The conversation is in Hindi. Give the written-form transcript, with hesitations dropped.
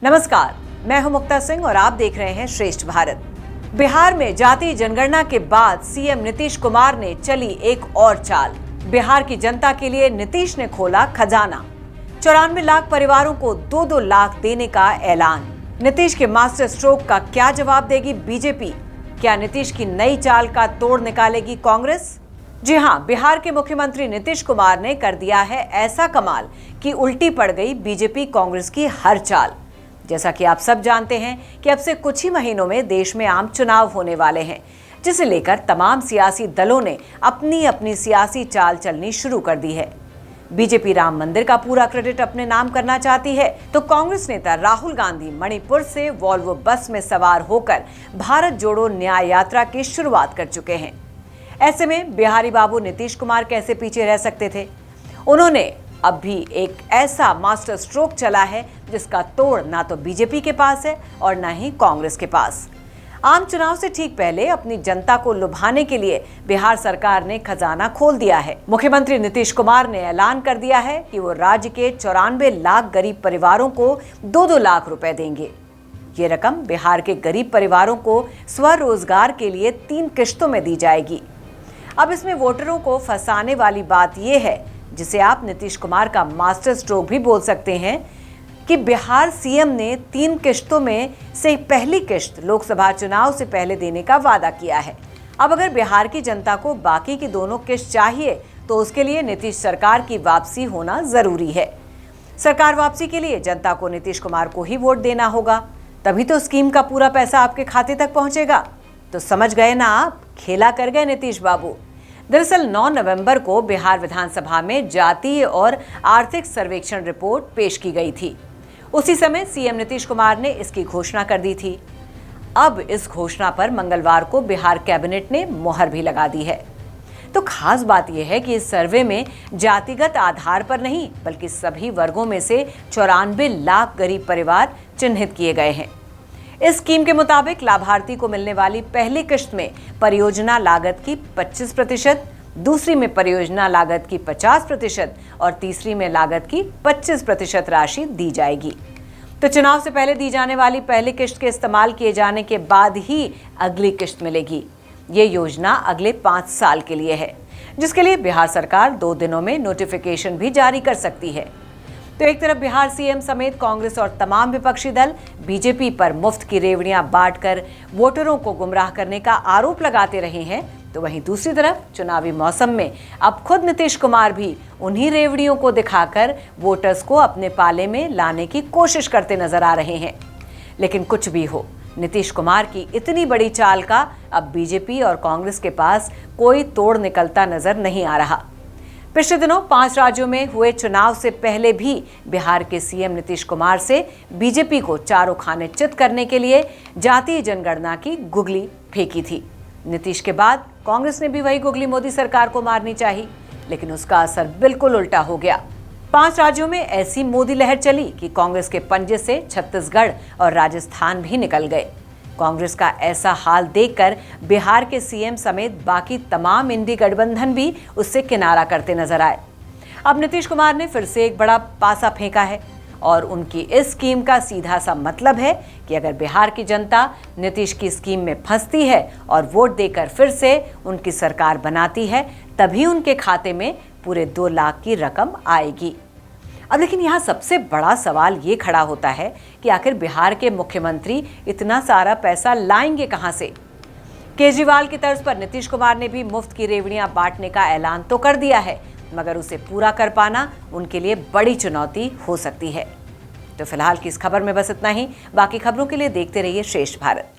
नमस्कार, मैं हूं मुक्ता सिंह और आप देख रहे हैं श्रेष्ठ भारत। बिहार में जातीय जनगणना के बाद सीएम नीतीश कुमार ने चली एक और चाल। बिहार की जनता के लिए नीतीश ने खोला खजाना। 94 लाख परिवारों को 2-2 लाख देने का ऐलान। नीतीश के मास्टर स्ट्रोक का क्या जवाब देगी बीजेपी? क्या नीतीश की नई चाल का तोड़ निकालेगी कांग्रेस? जी हां, बिहार के मुख्यमंत्री नीतीश कुमार ने कर दिया है ऐसा कमाल कि उल्टी पड़ गई बीजेपी कांग्रेस की हर चाल। जैसा कि आप सब जानते हैं कि अब से कुछ ही महीनों में देश में आम चुनाव होने वाले हैं, जिसे लेकर तमाम सियासी दलों ने अपनी अपनी सियासी चाल चलनी शुरू कर दी है। बीजेपी राम मंदिर का पूरा क्रेडिट अपने नाम करना चाहती है, तो कांग्रेस नेता राहुल गांधी मणिपुर से वॉल्वो बस में सवार होकर भारत जोड़ो न्याय यात्रा की शुरुआत कर चुके हैं। ऐसे में बिहारी बाबू नीतीश कुमार कैसे पीछे रह सकते थे? उन्होंने अब भी एक ऐसा मास्टर स्ट्रोक चला है जिसका तोड़ ना तो बीजेपी के पास है और ना ही कांग्रेस के पास। आम चुनाव से ठीक पहले अपनी जनता को लुभाने के लिए बिहार सरकार ने खजाना खोल दिया है। मुख्यमंत्री नीतीश कुमार ने ऐलान कर दिया है कि वो राज्य के 94 लाख गरीब परिवारों को 2-2 लाख रुपए देंगे। ये रकम बिहार के गरीब परिवारों को स्वरोजगार के लिए 3 किश्तों में दी जाएगी। अब इसमें वोटरों को फंसाने वाली बात यह है, जिसे आप नीतीश कुमार का मास्टर स्ट्रोक भी बोल सकते हैं, कि बिहार सीएम ने 3 किश्तों में से पहली किश्त लोकसभा चुनाव से पहले देने का वादा किया है। अब अगर बिहार की जनता को बाकी की दोनों किश्त चाहिए तो उसके लिए नीतीश सरकार की वापसी होना जरूरी है। सरकार वापसी के लिए जनता को नीतीश कुमार को ही वोट देना होगा, तभी तो स्कीम का पूरा पैसा आपके खाते तक पहुंचेगा। तो समझ गए ना आप, खेला कर गए नीतीश बाबू। दरअसल 9 नवंबर को बिहार विधानसभा में जातीय और आर्थिक सर्वेक्षण रिपोर्ट पेश की गई थी। उसी समय सीएम नीतीश कुमार ने इसकी घोषणा कर दी थी। अब इस घोषणा पर मंगलवार को बिहार कैबिनेट ने मोहर भी लगा दी है। तो खास बात यह है कि इस सर्वे में जातिगत आधार पर नहीं, बल्कि सभी वर्गों में से 94 लाख गरीब परिवार चिन्हित किए गए हैं। इस स्कीम के मुताबिक लाभार्थी को मिलने वाली पहली किश्त में परियोजना लागत की 25%, दूसरी में परियोजना लागत की 50% और तीसरी में लागत की 25% राशि दी जाएगी। तो चुनाव से पहले दी जाने वाली पहली किश्त के इस्तेमाल किए जाने के बाद ही अगली किश्त मिलेगी। ये योजना अगले 5 साल के लिए है, जिसके लिए बिहार सरकार 2 दिनों में नोटिफिकेशन भी जारी कर सकती है। तो एक तरफ बिहार सीएम समेत कांग्रेस और तमाम विपक्षी दल बीजेपी पर मुफ्त की रेवड़ियां बांटकर वोटरों को गुमराह करने का आरोप लगाते रहे हैं, तो वहीं दूसरी तरफ चुनावी मौसम में अब खुद नीतीश कुमार भी उन्हीं रेवड़ियों को दिखाकर वोटर्स को अपने पाले में लाने की कोशिश करते नजर आ रहे हैं। लेकिन कुछ भी हो, नीतीश कुमार की इतनी बड़ी चाल का अब बीजेपी और कांग्रेस के पास कोई तोड़ निकलता नजर नहीं आ रहा। पिछले दिनों 5 राज्यों में हुए चुनाव से पहले भी बिहार के सीएम नीतीश कुमार से बीजेपी को चारों खाने चित करने के लिए जातीय जनगणना की गुगली फेंकी थी। नीतीश के बाद कांग्रेस ने भी वही गुगली मोदी सरकार को मारनी चाहिए, लेकिन उसका असर बिल्कुल उल्टा हो गया। 5 राज्यों में ऐसी मोदी लहर चली कि कांग्रेस के पंजे से छत्तीसगढ़ और राजस्थान भी निकल गए। कांग्रेस का ऐसा हाल देखकर बिहार के सीएम समेत बाकी तमाम इंडी गठबंधन भी उससे किनारा करते नजर आए। अब नीतीश कुमार ने फिर से एक बड़ा पासा फेंका है और उनकी इस स्कीम का सीधा सा मतलब है कि अगर बिहार की जनता नीतीश की स्कीम में फंसती है और वोट देकर फिर से उनकी सरकार बनाती है, तभी उनके खाते में पूरे 2 लाख की रकम आएगी। अब लेकिन यहाँ सबसे बड़ा सवाल ये खड़ा होता है कि आखिर बिहार के मुख्यमंत्री इतना सारा पैसा लाएंगे कहाँ से? केजरीवाल की तर्ज पर नीतीश कुमार ने भी मुफ्त की रेवड़ियां बांटने का ऐलान तो कर दिया है, मगर उसे पूरा कर पाना उनके लिए बड़ी चुनौती हो सकती है। तो फिलहाल की इस खबर में बस इतना ही। बाकी खबरों के लिए देखते रहिए श्रेष्ठ भारत।